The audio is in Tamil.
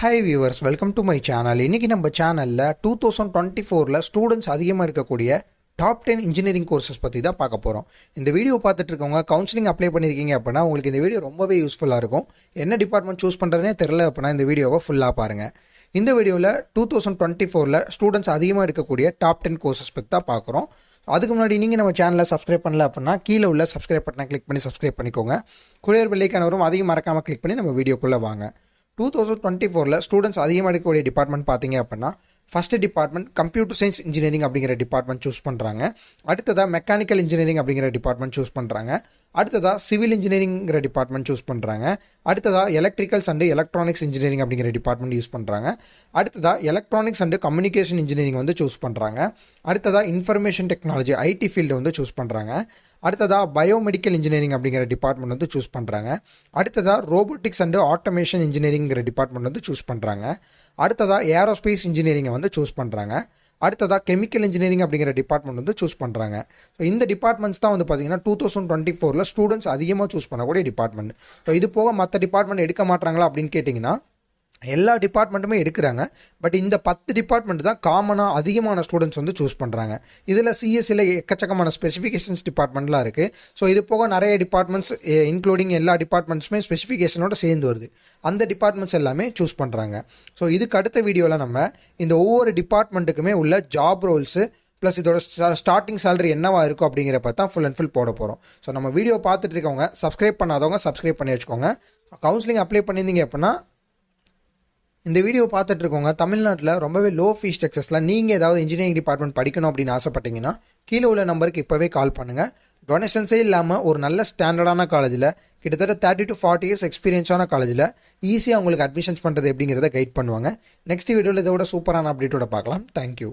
Hi viewers, welcome to my channel. இன்னைக்கு நம்ம சேனல்ல 2024ல ஸ்டூடண்ட்ஸ் அதிகமாக இருக்கக்கூடிய டாப் 10 இன்ஜினியரிங் கோர்சஸ் பற்றி தான் பார்க்க போகிறோம். இந்த வீடியோ பார்த்துட்டு இருக்கவங்க கவுன்சிலிங் அப்ளை பண்ணியிருக்கீங்க அப்படின்னா உங்களுக்கு இந்த வீடியோ ரொம்பவே யூஸ்ஃபுல்லாக இருக்கும். என்ன டிபார்ட்மெண்ட் சூஸ் பண்ணுறதுனே தெரியல அப்படின்னா இந்த வீடியோவை ஃபுல்லாக பாருங்கள். இந்த வீடியோவில் 2024ல ஸ்டூடெண்ட்ஸ் அதிகமாக இருக்கக்கூடிய டாப் 10 கோர்சஸ் பற்றி தான் பார்க்குறோம். அதுக்கு முன்னாடி நீங்கள் நம்ம சேனலை சப்ஸ்கிரைப் பண்ணல அப்படின்னா கீழே உள்ள சப்ஸ்கிரைப் பட்டனை கிளிக் பண்ணி சப்ஸ்கிரைப் பண்ணிக்கோங்க. குரியர் பெல்லைக்கான வரும் அதையும் மறக்காமல் கிளிக் பண்ணி நம்ம வீடியோக்குள்ளே வாங்க. 2024ல ஸ்டூடெண்ட்ஸ் அதிகமாக இருக்கக்கூடிய டிபார்ட்மெண்ட் பார்த்தீங்க அப்படின்னா first department computer science engineering அப்படிங்கிற டிபார்ட்மெண்ட் சூஸ் பண்ணுறாங்க. அடுத்ததாக மெக்கானிக்கல் இன்ஜினியரிங் அப்படிங்கிற டிபார்ட்மெண்ட் சூஸ் பண்ணுறாங்க. அடுத்ததாக சிவில் இன்ஜினியரிங்கிற டிபார்ட்மெண்ட் சூஸ் பண்ணுறாங்க. அடுத்ததாக எலக்ட்ரிக்கல்ஸ் அண்ட் எலக்ட்ரானிக்ஸ் இன்ஜினியரிங் அப்படிங்கிற டிபார்ட்மெண்ட் யூஸ் பண்ணுறாங்க. அடுத்ததாக எலக்ட்ரானிக்ஸ் அண்ட் கம்யூனிகேஷன் இன்ஜினியரிங் வந்து சூஸ் பண்ணுறாங்க. அடுத்ததாக இன்ஃபர்மேஷன் டெக்னாலஜி ஐடி ஃபீல்டு வந்து சூஸ் பண்ணுறாங்க. அடுத்ததாக பயோமெடிக்கல் இன்ஜினியரிங் அப்படிங்கிற டிபார்ட்மெண்ட் வந்து சூஸ் பண்ணுறாங்க. அடுத்ததாக ரோபோட்டிக்ஸ் அண்ட் ஆட்டோமேஷன் இன்ஜினியரிங்கிற டிபார்ட்மெண்ட் வந்து சூஸ் பண்ணுறாங்க. அடுத்ததாக ஏரோஸ்பேஸ் இன்ஜினியரிங்கை வந்து சூஸ் பண்ணுறாங்க. அடுத்ததாக கெமிக்கல் இன்ஜினியரிங் அப்படிங்கிற டிபார்ட்மெண்ட் வந்து சூஸ் பண்ணுறாங்க. ஸோ இந்த டிபார்ட்மெண்ட்ஸ் தான் வந்து பார்த்தீங்கன்னா 2024ல ஸ்டூடெண்ட்ஸ் அதிகமாக சூஸ் பண்ணக்கூடிய டிபார்ட்மெண்ட். ஸோ இது போக மற்ற டிபார்ட்மெண்ட் எடுக்க மாட்டாங்களா அப்படின்னு கேட்டிங்கன்னா எல்லா டிபார்ட்மெண்ட்டுமே எடுக்கிறாங்க. பட் இந்த 10 டிபார்ட்மெண்ட் தான் காமனாக அதிகமான ஸ்டூடெண்ட்ஸ் வந்து சூஸ் பண்ணுறாங்க. இதில் சிஎஸ்சியில் எக்கச்சக்கமான ஸ்பெசிஃபிகேஷன்ஸ் டிபார்ட்மெண்ட்லாம் இருக்குது. ஸோ இது போக நிறைய டிபார்ட்மெண்ட்ஸ் இன்க்ளூடிங் எல்லா டிபார்ட்மெண்ட்ஸுமே ஸ்பெசிஃபிகேஷனோட சேர்ந்து வருது. அந்த டிபார்ட்மெண்ட்ஸ் எல்லாமே சூஸ் பண்ணுறாங்க. ஸோ இதுக்கு அடுத்த வீடியோவில் நம்ம இந்த ஒவ்வொரு டிபார்ட்மெண்ட்டுக்குமே உள்ள ஜாப் ரோல்ஸு ப்ளஸ் இதோட ஸ்டார்டிங் சேலரி என்னவா இருக்கும் அப்படிங்கிறப்ப தான் ஃபுல் அண்ட் ஃபுல் போட போகிறோம். ஸோ நம்ம வீடியோ பார்த்துட்டு இருக்கவங்க சப்ஸ்கிரைப் பண்ணாதவங்க சப்ஸ்கிரைப் பண்ணி வச்சுக்கோங்க. கவுன்சிலிங் அப்ளை பண்ணியிருந்தீங்க அப்படின்னா இந்த வீடியோ பார்த்துட்டு இருக்கவங்க தமிழ்நாட்டில் ரொம்பவே லோ ஃபீஸ் ஸ்ட்ரக்சர்ஸில் நீங்கள் ஏதாவது இன்ஜினியரிங் டிபார்ட்மெண்ட் படிக்கணும் அப்படின்னு ஆசைப்பட்டீங்கன்னா கீழே உள்ள நம்பருக்கு இப்போவே கால் பண்ணுங்கள். டொனேஷன்ஸே இல்லாமல் ஒரு நல்ல ஸ்டாண்டர்டான காலேஜில் கிட்டத்தட்ட 30 to 40 இயர்ஸ் எக்ஸ்பீரியன்ஸான காலேஜில் ஈஸியாக உங்களுக்கு அட்மிஷன்ஸ் பண்ணுறது எப்படிங்கிறத கைட் பண்ணுவாங்க. நெக்ஸ்ட் வீடியோவில் இதோட சூப்பரான அப்டேட்டோட பார்க்கலாம். தேங்க்யூ.